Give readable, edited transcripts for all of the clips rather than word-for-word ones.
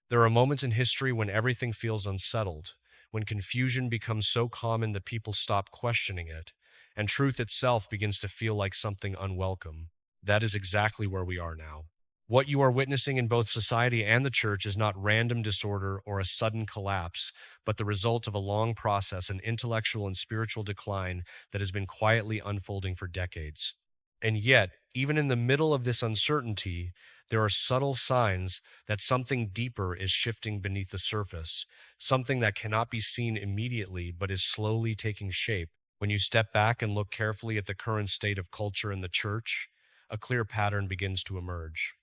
There are moments in history when everything feels unsettled, when confusion becomes so common that people stop questioning it, and truth itself begins to feel like something unwelcome. That is exactly where we are now. What you are witnessing in both society and the church is not random disorder or a sudden collapse, but the result of a long process, an intellectual and spiritual decline that has been quietly unfolding for decades. And yet, even in the middle of this uncertainty, there are subtle signs that something deeper is shifting beneath the surface, something that cannot be seen immediately but is slowly taking shape. When you step back and look carefully at the current state of culture in the church, a clear pattern begins to emerge.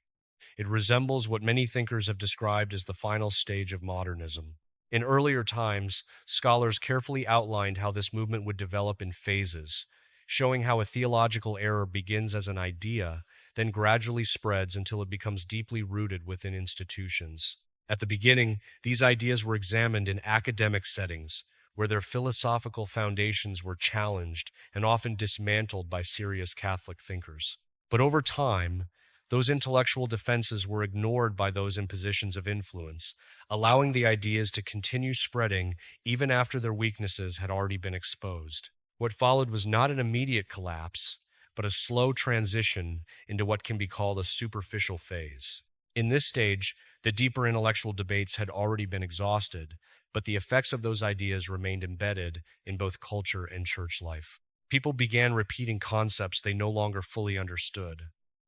It resembles what many thinkers have described as the final stage of modernism. In earlier times, scholars carefully outlined how this movement would develop in phases, showing how a theological error begins as an idea, then gradually spreads until it becomes deeply rooted within institutions. At the beginning, these ideas were examined in academic settings, where their philosophical foundations were challenged and often dismantled by serious Catholic thinkers. But over time, those intellectual defenses were ignored by those in positions of influence, allowing the ideas to continue spreading even after their weaknesses had already been exposed. What followed was not an immediate collapse, but a slow transition into what can be called a superficial phase. In this stage, the deeper intellectual debates had already been exhausted, but the effects of those ideas remained embedded in both culture and church life. People began repeating concepts they no longer fully understood.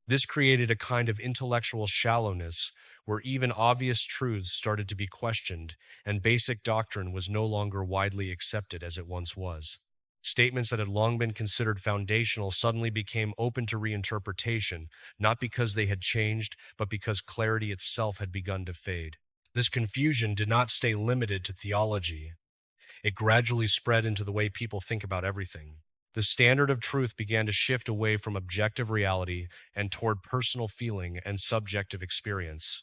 This created a kind of intellectual shallowness where even obvious truths started to be questioned and basic doctrine was no longer widely accepted as it once was. Statements that had long been considered foundational suddenly became open to reinterpretation, not because they had changed, but because clarity itself had begun to fade. This confusion did not stay limited to theology. It gradually spread into the way people think about everything. The standard of truth began to shift away from objective reality and toward personal feeling and subjective experience.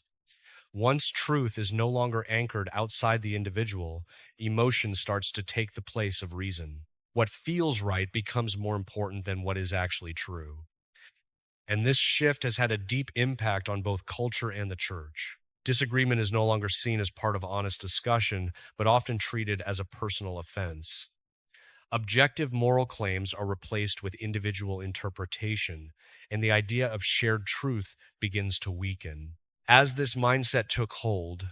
Once truth is no longer anchored outside the individual, emotion starts to take the place of reason. What feels right becomes more important than what is actually true. And this shift has had a deep impact on both culture and the church. Disagreement is no longer seen as part of honest discussion, but often treated as a personal offense. Objective moral claims are replaced with individual interpretation, and the idea of shared truth begins to weaken. As this mindset took hold,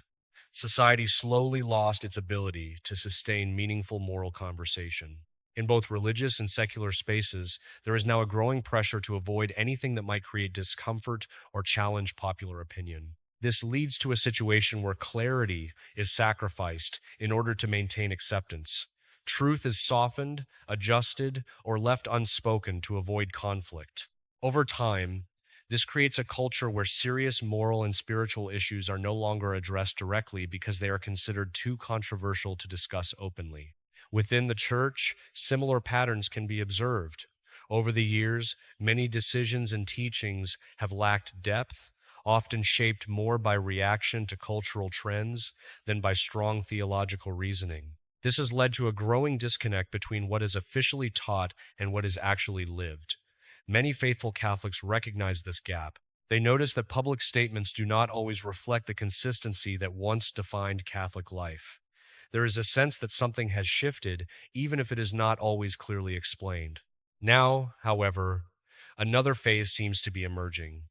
society slowly lost its ability to sustain meaningful moral conversation. In both religious and secular spaces, there is now a growing pressure to avoid anything that might create discomfort or challenge popular opinion. This leads to a situation where clarity is sacrificed in order to maintain acceptance. Truth is softened, adjusted, or left unspoken to avoid conflict. Over time, this creates a culture where serious moral and spiritual issues are no longer addressed directly because they are considered too controversial to discuss openly. Within the church, similar patterns can be observed. Over the years, many decisions and teachings have lacked depth, often shaped more by reaction to cultural trends than by strong theological reasoning. This has led to a growing disconnect between what is officially taught and what is actually lived. Many faithful Catholics recognize this gap. They notice that public statements do not always reflect the consistency that once defined Catholic life. There is a sense that something has shifted, even if it is not always clearly explained. Now, however, another phase seems to be emerging.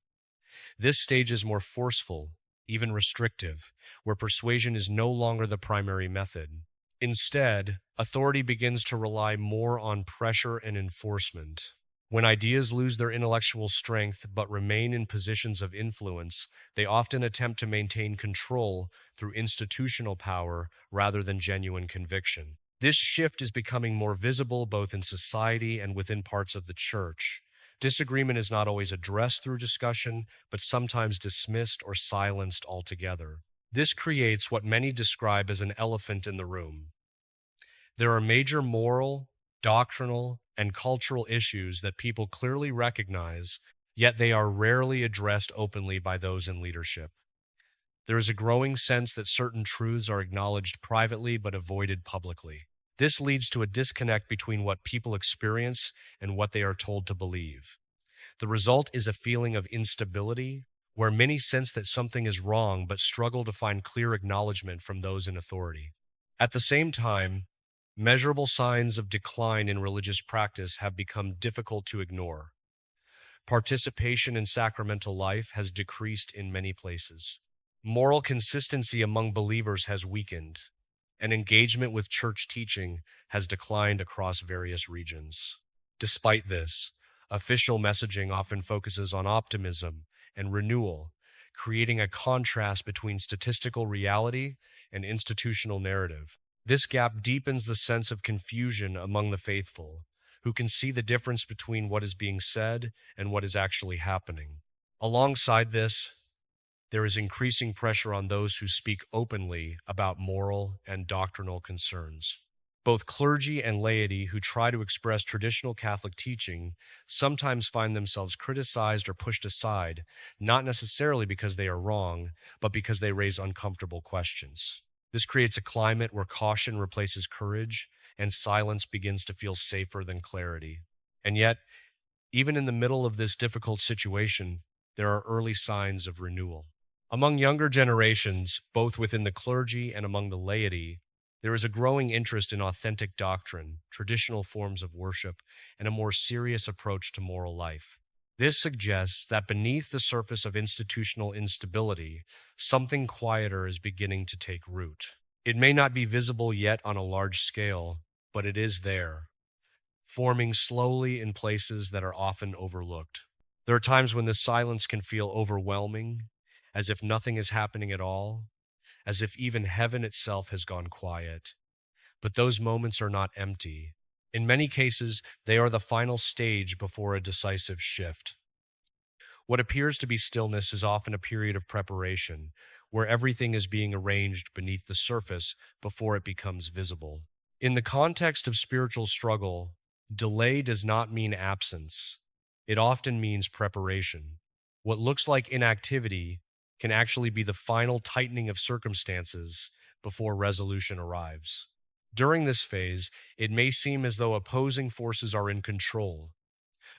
This stage is more forceful, even restrictive, where persuasion is no longer the primary method. Instead, authority begins to rely more on pressure and enforcement. When ideas lose their intellectual strength but remain in positions of influence, they often attempt to maintain control through institutional power rather than genuine conviction. This shift is becoming more visible both in society and within parts of the church. Disagreement is not always addressed through discussion, but sometimes dismissed or silenced altogether. This creates what many describe as an elephant in the room. There are major moral, doctrinal, and cultural issues that people clearly recognize, yet they are rarely addressed openly by those in leadership. There is a growing sense that certain truths are acknowledged privately but avoided publicly. This leads to a disconnect between what people experience and what they are told to believe. The result is a feeling of instability, where many sense that something is wrong but struggle to find clear acknowledgement from those in authority. At the same time, measurable signs of decline in religious practice have become difficult to ignore. Participation in sacramental life has decreased in many places. Moral consistency among believers has weakened, and engagement with church teaching has declined across various regions. Despite this, official messaging often focuses on optimism and renewal, creating a contrast between statistical reality and institutional narrative. This gap deepens the sense of confusion among the faithful, who can see the difference between what is being said and what is actually happening. Alongside this, there is increasing pressure on those who speak openly about moral and doctrinal concerns. Both clergy and laity who try to express traditional Catholic teaching sometimes find themselves criticized or pushed aside, not necessarily because they are wrong, but because they raise uncomfortable questions. This creates a climate where caution replaces courage and silence begins to feel safer than clarity. And yet, even in the middle of this difficult situation, there are early signs of renewal. Among younger generations, both within the clergy and among the laity, there is a growing interest in authentic doctrine, traditional forms of worship, and a more serious approach to moral life. This suggests that beneath the surface of institutional instability, something quieter is beginning to take root. It may not be visible yet on a large scale, but it is there, forming slowly in places that are often overlooked. There are times when this silence can feel overwhelming, as if nothing is happening at all, as if even heaven itself has gone quiet. But those moments are not empty. In many cases, they are the final stage before a decisive shift. What appears to be stillness is often a period of preparation, where everything is being arranged beneath the surface before it becomes visible. In the context of spiritual struggle, delay does not mean absence. It often means preparation. What looks like inactivity can actually be the final tightening of circumstances before resolution arrives. During this phase, it may seem as though opposing forces are in control,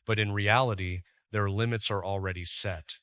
but in reality, their limits are already set.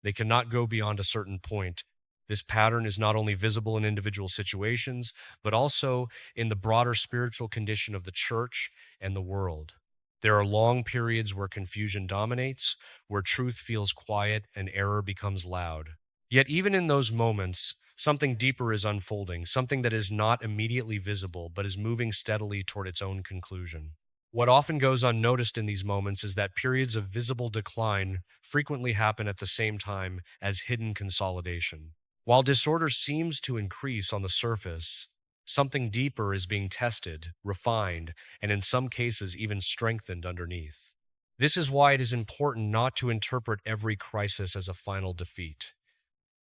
They cannot go beyond a certain point. This pattern is not only visible in individual situations, but also in the broader spiritual condition of the church and the world. There are long periods where confusion dominates, where truth feels quiet and error becomes loud. Yet even in those moments, something deeper is unfolding, something that is not immediately visible, but is moving steadily toward its own conclusion. What often goes unnoticed in these moments is that periods of visible decline frequently happen at the same time as hidden consolidation. While disorder seems to increase on the surface, something deeper is being tested, refined, and in some cases even strengthened underneath. This is why it is important not to interpret every crisis as a final defeat.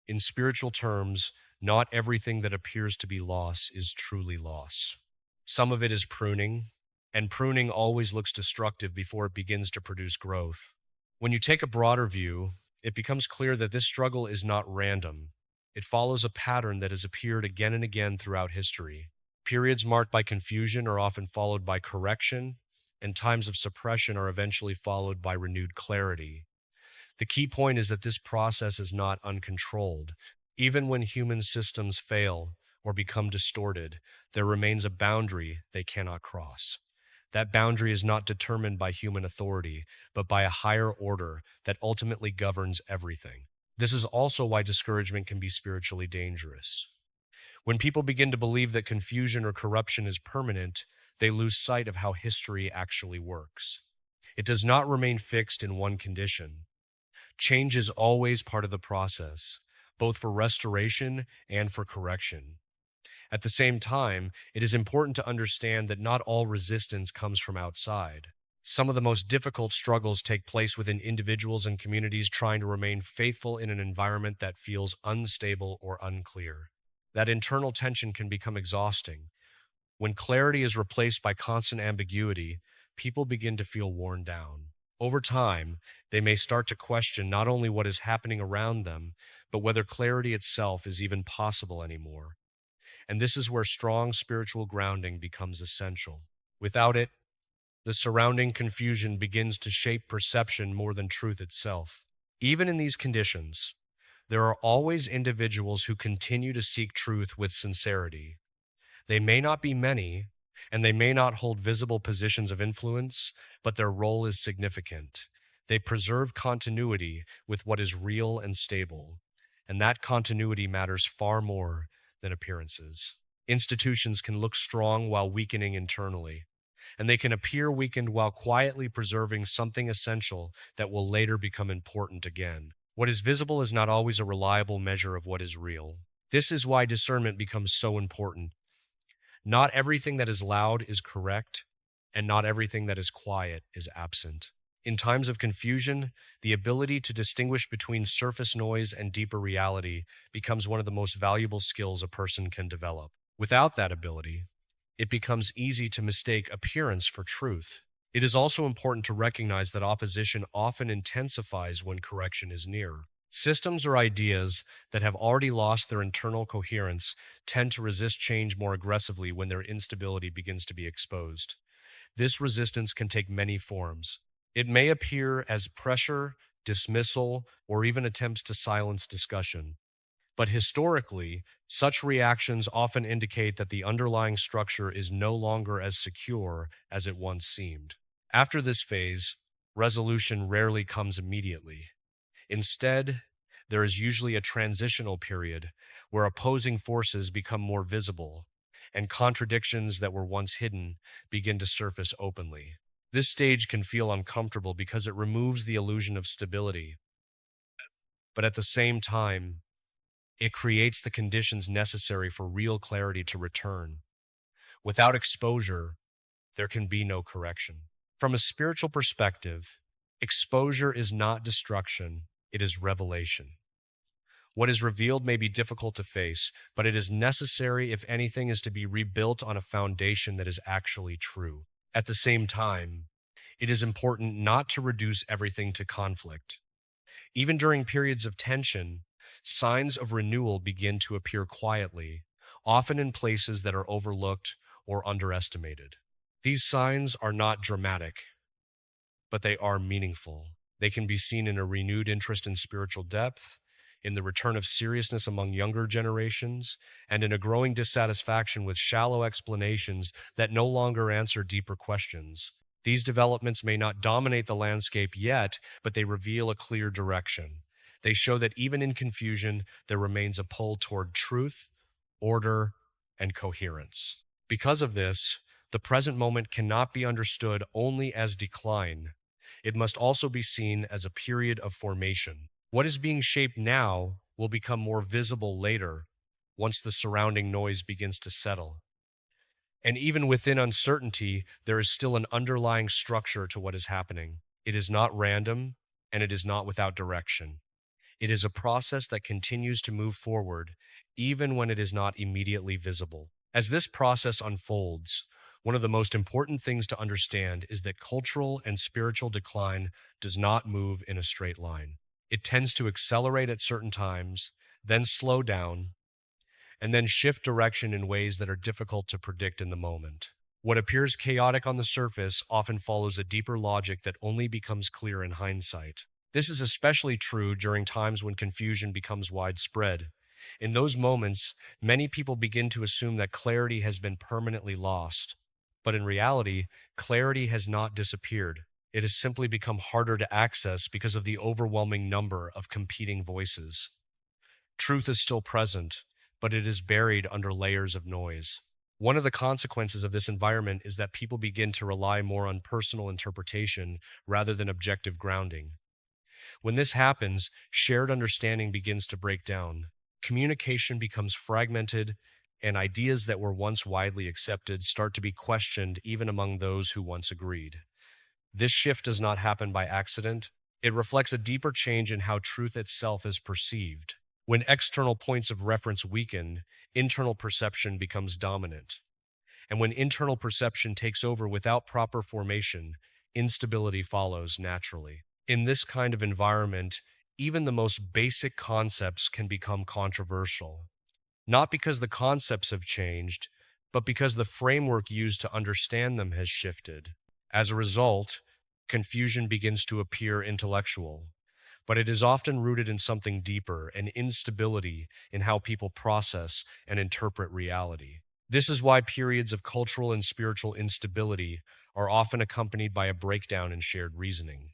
In spiritual terms, not everything that appears to be loss is truly loss. Some of it is pruning, and pruning always looks destructive before it begins to produce growth. When you take a broader view, it becomes clear that this struggle is not random. It follows a pattern that has appeared again and again throughout history. Periods marked by confusion are often followed by correction, and times of suppression are eventually followed by renewed clarity. The key point is that this process is not uncontrolled. Even when human systems fail or become distorted, there remains a boundary they cannot cross. That boundary is not determined by human authority, but by a higher order that ultimately governs everything. This is also why discouragement can be spiritually dangerous. When people begin to believe that confusion or corruption is permanent, they lose sight of how history actually works. It does not remain fixed in one condition. Change is always part of the process, both for restoration and for correction. At the same time, it is important to understand that not all resistance comes from outside. Some of the most difficult struggles take place within individuals and communities trying to remain faithful in an environment that feels unstable or unclear. That internal tension can become exhausting. When clarity is replaced by constant ambiguity, people begin to feel worn down. Over time, they may start to question not only what is happening around them, but whether clarity itself is even possible anymore. And this is where strong spiritual grounding becomes essential. Without it, the surrounding confusion begins to shape perception more than truth itself. Even in these conditions, There are always individuals who continue to seek truth with sincerity. They may not be many, and they may not hold visible positions of influence, but their role is significant. They preserve continuity with what is real and stable, and that continuity matters far more than appearances. Institutions can look strong while weakening internally, and they can appear weakened while quietly preserving something essential that will later become important again. What is visible is not always a reliable measure of what is real. This is why discernment becomes so important. Not everything that is loud is correct, and not everything that is quiet is absent. In times of confusion, the ability to distinguish between surface noise and deeper reality becomes one of the most valuable skills a person can develop. Without that ability, it becomes easy to mistake appearance for truth. It is also important to recognize that opposition often intensifies when correction is near. Systems or ideas that have already lost their internal coherence tend to resist change more aggressively when their instability begins to be exposed. This resistance can take many forms. It may appear as pressure, dismissal, or even attempts to silence discussion. But historically, such reactions often indicate that the underlying structure is no longer as secure as it once seemed. After this phase, resolution rarely comes immediately. Instead, there is usually a transitional period where opposing forces become more visible and contradictions that were once hidden begin to surface openly. This stage can feel uncomfortable because it removes the illusion of stability, but at the same time, it creates the conditions necessary for real clarity to return. Without exposure, there can be no correction. From a spiritual perspective, exposure is not destruction, it is revelation. What is revealed may be difficult to face, but it is necessary if anything is to be rebuilt on a foundation that is actually true. At the same time, it is important not to reduce everything to conflict. Even during periods of tension, signs of renewal begin to appear quietly, often in places that are overlooked or underestimated. These signs are not dramatic, but they are meaningful. They can be seen in a renewed interest in spiritual depth, in the return of seriousness among younger generations, and in a growing dissatisfaction with shallow explanations that no longer answer deeper questions. These developments may not dominate the landscape yet, but they reveal a clear direction. They show that even in confusion, there remains a pull toward truth, order, and coherence. Because of this, the present moment cannot be understood only as decline. It must also be seen as a period of formation. What is being shaped now will become more visible later, once the surrounding noise begins to settle. And even within uncertainty, there is still an underlying structure to what is happening. It is not random, and it is not without direction. It is a process that continues to move forward, even when it is not immediately visible. As this process unfolds, one of the most important things to understand is that cultural and spiritual decline does not move in a straight line. It tends to accelerate at certain times, then slow down, and then shift direction in ways that are difficult to predict in the moment. What appears chaotic on the surface often follows a deeper logic that only becomes clear in hindsight. This is especially true during times when confusion becomes widespread. In those moments, many people begin to assume that clarity has been permanently lost. But in reality, clarity has not disappeared. It has simply become harder to access because of the overwhelming number of competing voices. Truth is still present, but it is buried under layers of noise. One of the consequences of this environment is that people begin to rely more on personal interpretation rather than objective grounding. When this happens, shared understanding begins to break down. Communication becomes fragmented, and ideas that were once widely accepted start to be questioned even among those who once agreed. This shift does not happen by accident. It reflects a deeper change in how truth itself is perceived. When external points of reference weaken, internal perception becomes dominant. And when internal perception takes over without proper formation, instability follows naturally. In this kind of environment, even the most basic concepts can become controversial. Not because the concepts have changed, but because the framework used to understand them has shifted. As a result, confusion begins to appear intellectual. but it is often rooted in something deeper, an instability in how people process and interpret reality. This is why periods of cultural and spiritual instability are often accompanied by a breakdown in shared reasoning.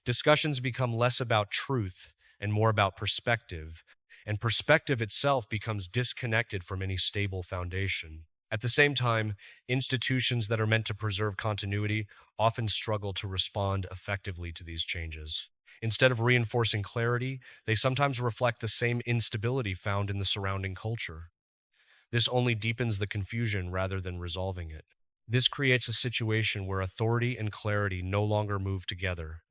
Discussions become less about truth and more about perspective, and perspective itself becomes disconnected from any stable foundation. At the same time, institutions that are meant to preserve continuity often struggle to respond effectively to these changes. Instead of reinforcing clarity, they sometimes reflect the same instability found in the surrounding culture. This only deepens the confusion rather than resolving it. This creates a situation where authority and clarity no longer move together.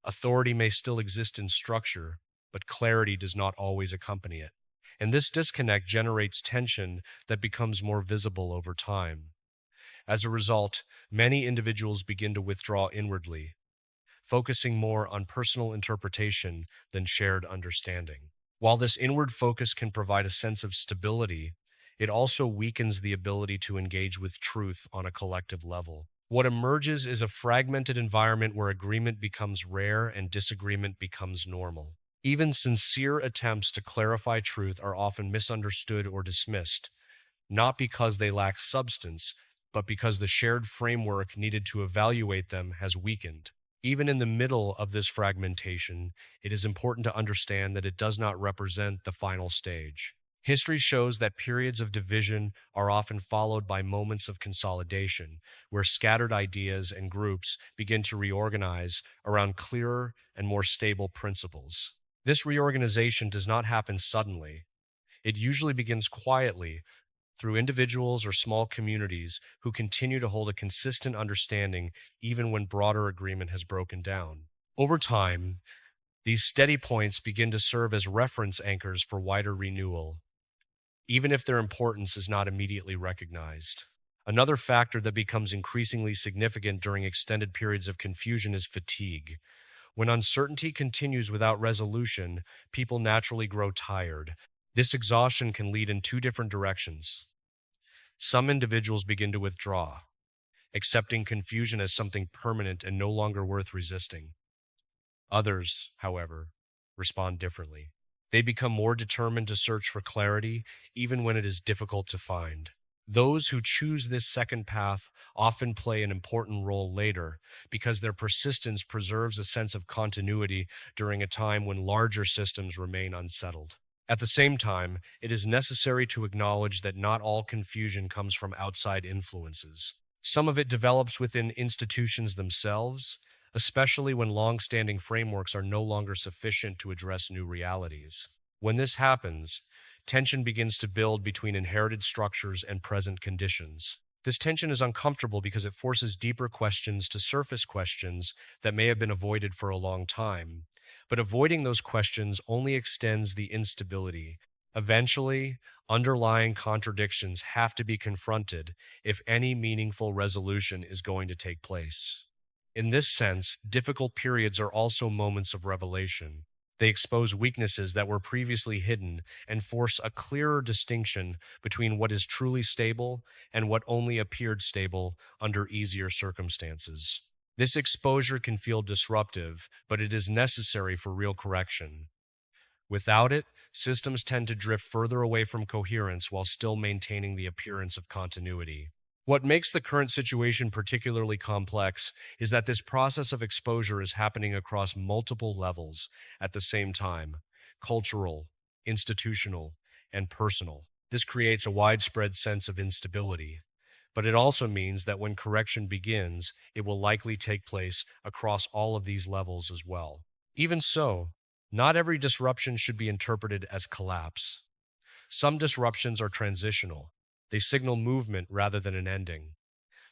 Authority may still exist in structure, but clarity does not always accompany it. And this disconnect generates tension that becomes more visible over time. As a result, many individuals begin to withdraw inwardly, focusing more on personal interpretation than shared understanding. While this inward focus can provide a sense of stability, it also weakens the ability to engage with truth on a collective level. What emerges is a fragmented environment where agreement becomes rare and disagreement becomes normal. Even sincere attempts to clarify truth are often misunderstood or dismissed, not because they lack substance, but because the shared framework needed to evaluate them has weakened. Even in the middle of this fragmentation, it is important to understand that it does not represent the final stage. History shows that periods of division are often followed by moments of consolidation, where scattered ideas and groups begin to reorganize around clearer and more stable principles. This reorganization does not happen suddenly. It usually begins quietly through individuals or small communities who continue to hold a consistent understanding even when broader agreement has broken down. Over time, these steady points begin to serve as reference anchors for wider renewal, even if their importance is not immediately recognized. Another factor that becomes increasingly significant during extended periods of confusion is fatigue. When uncertainty continues without resolution, people naturally grow tired. This exhaustion can lead in two different directions. Some individuals begin to withdraw, accepting confusion as something permanent and no longer worth resisting. Others, however, respond differently. They become more determined to search for clarity, even when it is difficult to find. Those who choose this second path often play an important role later because their persistence preserves a sense of continuity during a time when larger systems remain unsettled. At the same time, it is necessary to acknowledge that not all confusion comes from outside influences. Some of it develops within institutions themselves, especially when long-standing frameworks are no longer sufficient to address new realities. When this happens, tension begins to build between inherited structures and present conditions. This tension is uncomfortable because it forces deeper questions to surface, questions that may have been avoided for a long time. But avoiding those questions only extends the instability. Eventually, underlying contradictions have to be confronted if any meaningful resolution is going to take place. In this sense, difficult periods are also moments of revelation. They expose weaknesses that were previously hidden and force a clearer distinction between what is truly stable and what only appeared stable under easier circumstances. This exposure can feel disruptive, but it is necessary for real correction. Without it, systems tend to drift further away from coherence while still maintaining the appearance of continuity. What makes the current situation particularly complex is that this process of exposure is happening across multiple levels at the same time: cultural, institutional, and personal. This creates a widespread sense of instability, but it also means that when correction begins, it will likely take place across all of these levels as well. Even so, not every disruption should be interpreted as collapse. Some disruptions are transitional. They signal movement rather than an ending.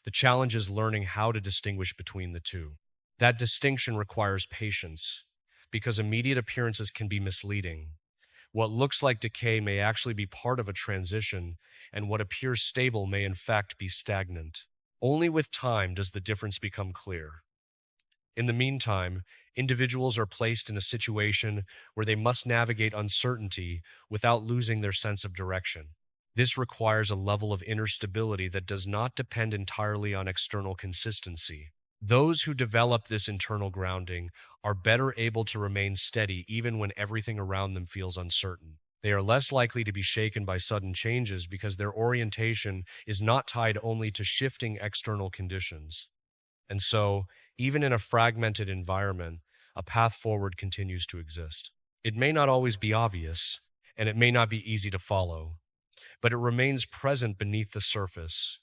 The challenge is learning how to distinguish between the two. That distinction requires patience, because immediate appearances can be misleading. What looks like decay may actually be part of a transition, and what appears stable may in fact be stagnant. Only with time does the difference become clear. In the meantime, individuals are placed in a situation where they must navigate uncertainty without losing their sense of direction. This requires a level of inner stability that does not depend entirely on external consistency. Those who develop this internal grounding are better able to remain steady even when everything around them feels uncertain. They are less likely to be shaken by sudden changes because their orientation is not tied only to shifting external conditions. And so, even in a fragmented environment, a path forward continues to exist. It may not always be obvious, and it may not be easy to follow, but it remains present beneath the surface,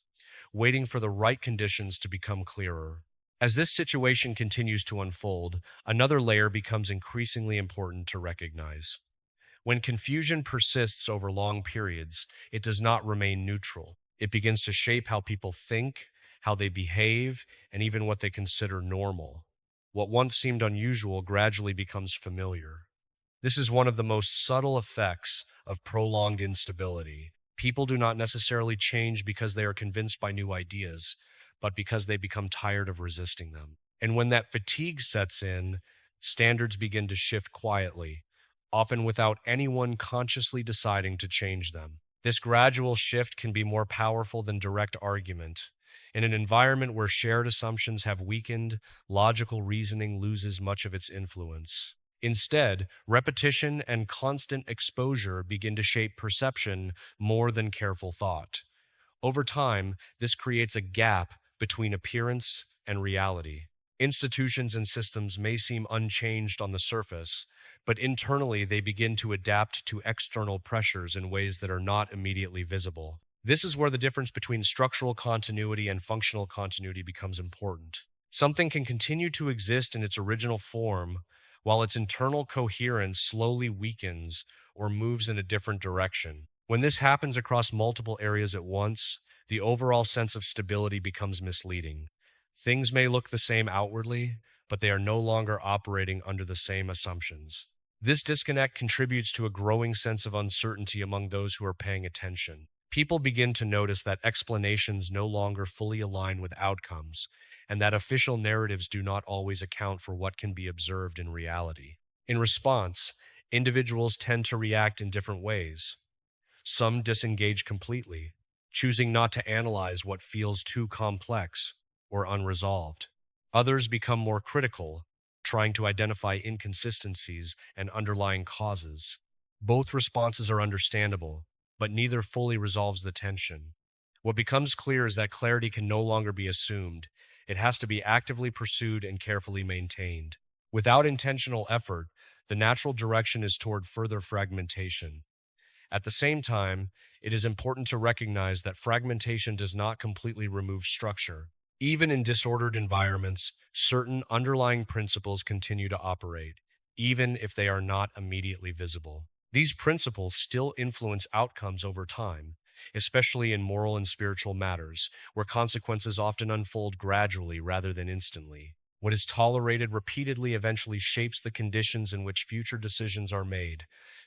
waiting for the right conditions to become clearer. As this situation continues to unfold, another layer becomes increasingly important to recognize. When confusion persists over long periods, it does not remain neutral. It begins to shape how people think, how they behave, and even what they consider normal. What once seemed unusual gradually becomes familiar. This is one of the most subtle effects of prolonged instability. People do not necessarily change because they are convinced by new ideas, but because they become tired of resisting them. And when that fatigue sets in, standards begin to shift quietly, often without anyone consciously deciding to change them. This gradual shift can be more powerful than direct argument. In an environment where shared assumptions have weakened, logical reasoning loses much of its influence. Instead, repetition and constant exposure begin to shape perception more than careful thought. Over time, this creates a gap between appearance and reality. Institutions and systems may seem unchanged on the surface, but internally they begin to adapt to external pressures in ways that are not immediately visible. This is where the difference between structural continuity and functional continuity becomes important. Something can continue to exist in its original form while its internal coherence slowly weakens or moves in a different direction. When this happens across multiple areas at once, the overall sense of stability becomes misleading. Things may look the same outwardly, but they are no longer operating under the same assumptions. This disconnect contributes to a growing sense of uncertainty among those who are paying attention. People begin to notice that explanations no longer fully align with outcomes, and that official narratives do not always account for what can be observed in reality. In response, individuals tend to react in different ways. Some disengage completely, choosing not to analyze what feels too complex or unresolved. Others become more critical, trying to identify inconsistencies and underlying causes. Both responses are understandable, but neither fully resolves the tension. What becomes clear is that clarity can no longer be assumed. It has to be actively pursued and carefully maintained. Without intentional effort, the natural direction is toward further fragmentation. At the same time, it is important to recognize that fragmentation does not completely remove structure. Even in disordered environments, certain underlying principles continue to operate, even if they are not immediately visible. These principles still influence outcomes over time, especially in moral and spiritual matters, where consequences often unfold gradually rather than instantly. What is tolerated repeatedly eventually shapes the conditions in which future decisions are made.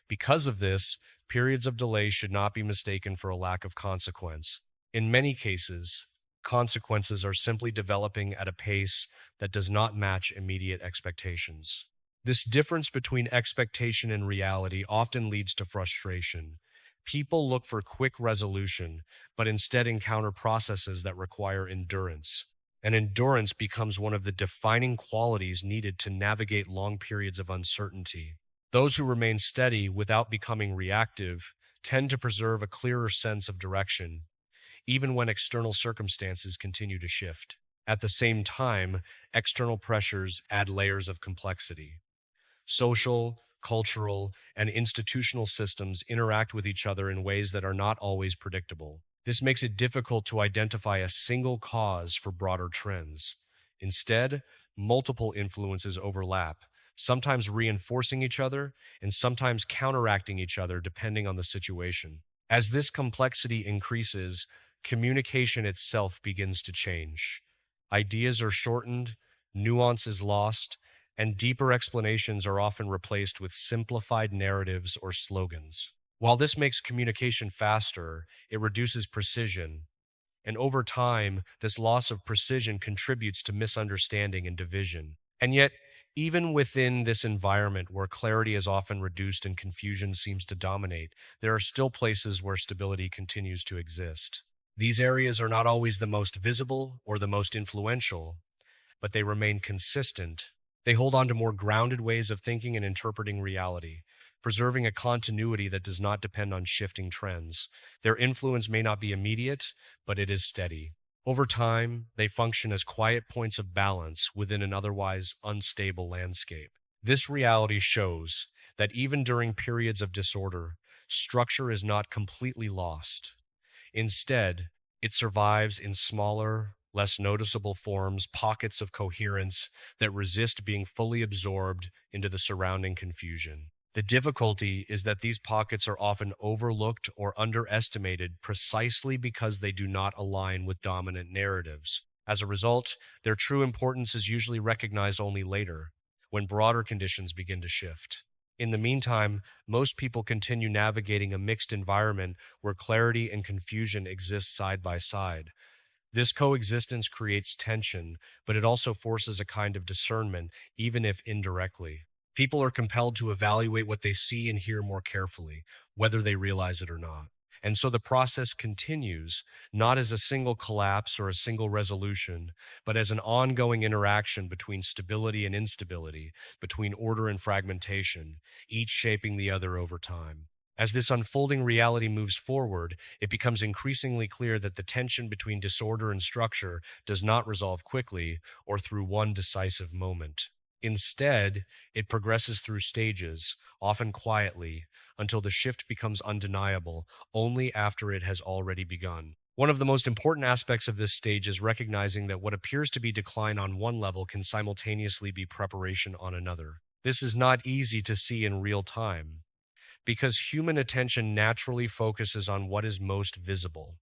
Because of this, periods of delay should not be mistaken for a lack of consequence. In many cases, consequences are simply developing at a pace that does not match immediate expectations. This difference between expectation and reality often leads to frustration. People look for quick resolution, but instead encounter processes that require endurance. And endurance becomes one of the defining qualities needed to navigate long periods of uncertainty. Those who remain steady without becoming reactive tend to preserve a clearer sense of direction, even when external circumstances continue to shift. At the same time, external pressures add layers of complexity. Social, cultural, and institutional systems interact with each other in ways that are not always predictable. This makes it difficult to identify a single cause for broader trends. Instead, multiple influences overlap, sometimes reinforcing each other and sometimes counteracting each other depending on the situation. As this complexity increases, communication itself begins to change. Ideas are shortened, nuance is lost, and deeper explanations are often replaced with simplified narratives or slogans. While this makes communication faster, it reduces precision, and over time, this loss of precision contributes to misunderstanding and division. And yet, even within this environment where clarity is often reduced and confusion seems to dominate, there are still places where stability continues to exist. These areas are not always the most visible or the most influential, but they remain consistent. They hold on to more grounded ways of thinking and interpreting reality, preserving a continuity that does not depend on shifting trends. Their influence may not be immediate, but it is steady. Over time, they function as quiet points of balance within an otherwise unstable landscape. This reality shows that even during periods of disorder, structure is not completely lost. Instead, it survives in smaller, less noticeable forms, pockets of coherence that resist being fully absorbed into the surrounding confusion. The difficulty is that these pockets are often overlooked or underestimated precisely because they do not align with dominant narratives. As a result, their true importance is usually recognized only later, when broader conditions begin to shift. In the meantime, most people continue navigating a mixed environment where clarity and confusion exist side by side. This coexistence creates tension, but it also forces a kind of discernment, even if indirectly. People are compelled to evaluate what they see and hear more carefully, whether they realize it or not. And so the process continues, not as a single collapse or a single resolution, but as an ongoing interaction between stability and instability, between order and fragmentation, each shaping the other over time. As this unfolding reality moves forward, it becomes increasingly clear that the tension between disorder and structure does not resolve quickly or through one decisive moment. Instead, it progresses through stages, often quietly, until the shift becomes undeniable only after it has already begun. One of the most important aspects of this stage is recognizing that what appears to be decline on one level can simultaneously be preparation on another. This is not easy to see in real time, because human attention naturally focuses on what is most visible.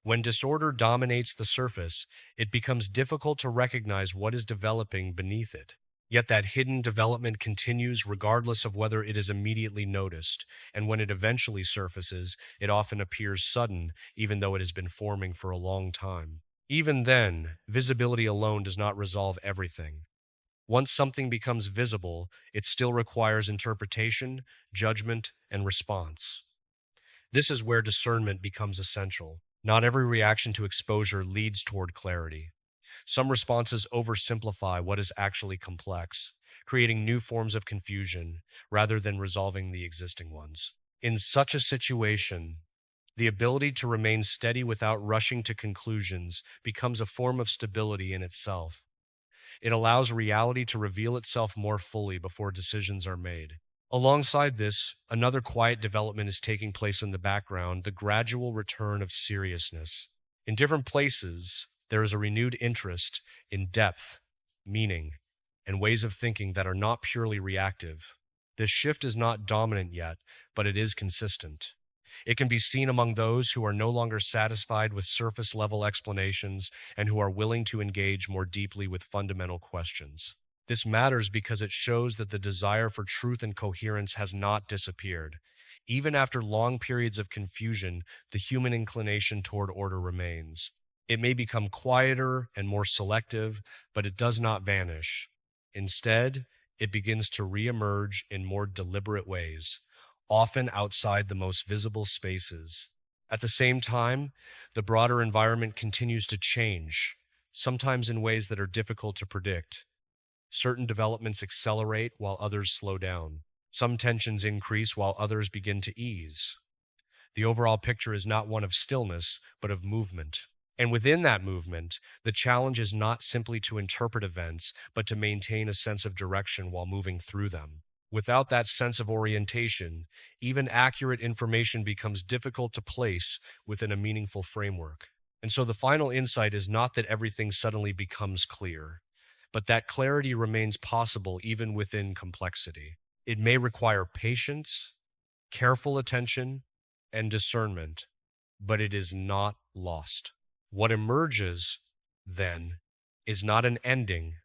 When disorder dominates the surface, it becomes difficult to recognize what is developing beneath it. Yet that hidden development continues regardless of whether it is immediately noticed, and when it eventually surfaces, it often appears sudden, even though it has been forming for a long time. Even then, visibility alone does not resolve everything. Once something becomes visible, it still requires interpretation, judgment, and response. This is where discernment becomes essential. Not every reaction to exposure leads toward clarity. Some responses oversimplify what is actually complex, creating new forms of confusion rather than resolving the existing ones. In such a situation, the ability to remain steady without rushing to conclusions becomes a form of stability in itself. It allows reality to reveal itself more fully before decisions are made. Alongside this, another quiet development is taking place in the background, the gradual return of seriousness. In different places, there is a renewed interest in depth, meaning, and ways of thinking that are not purely reactive. This shift is not dominant yet, but it is consistent. It can be seen among those who are no longer satisfied with surface level explanations and who are willing to engage more deeply with fundamental questions. This matters because it shows that the desire for truth and coherence has not disappeared. Even after long periods of confusion, the human inclination toward order remains. It may become quieter and more selective, but it does not vanish. Instead, it begins to reemerge in more deliberate ways, often outside the most visible spaces. At the same time, the broader environment continues to change, sometimes in ways that are difficult to predict. Certain developments accelerate while others slow down. Some tensions increase while others begin to ease. The overall picture is not one of stillness, but of movement. And within that movement, the challenge is not simply to interpret events, but to maintain a sense of direction while moving through them. Without that sense of orientation, even accurate information becomes difficult to place within a meaningful framework. And so the final insight is not that everything suddenly becomes clear, but that clarity remains possible even within complexity. It may require patience, careful attention, and discernment, but it is not lost. What emerges, then, is not an ending,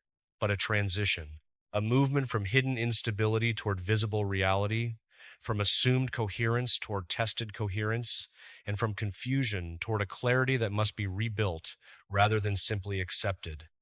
but a transition, a movement from hidden instability toward visible reality, from assumed coherence toward tested coherence, and from confusion toward a clarity that must be rebuilt rather than simply accepted.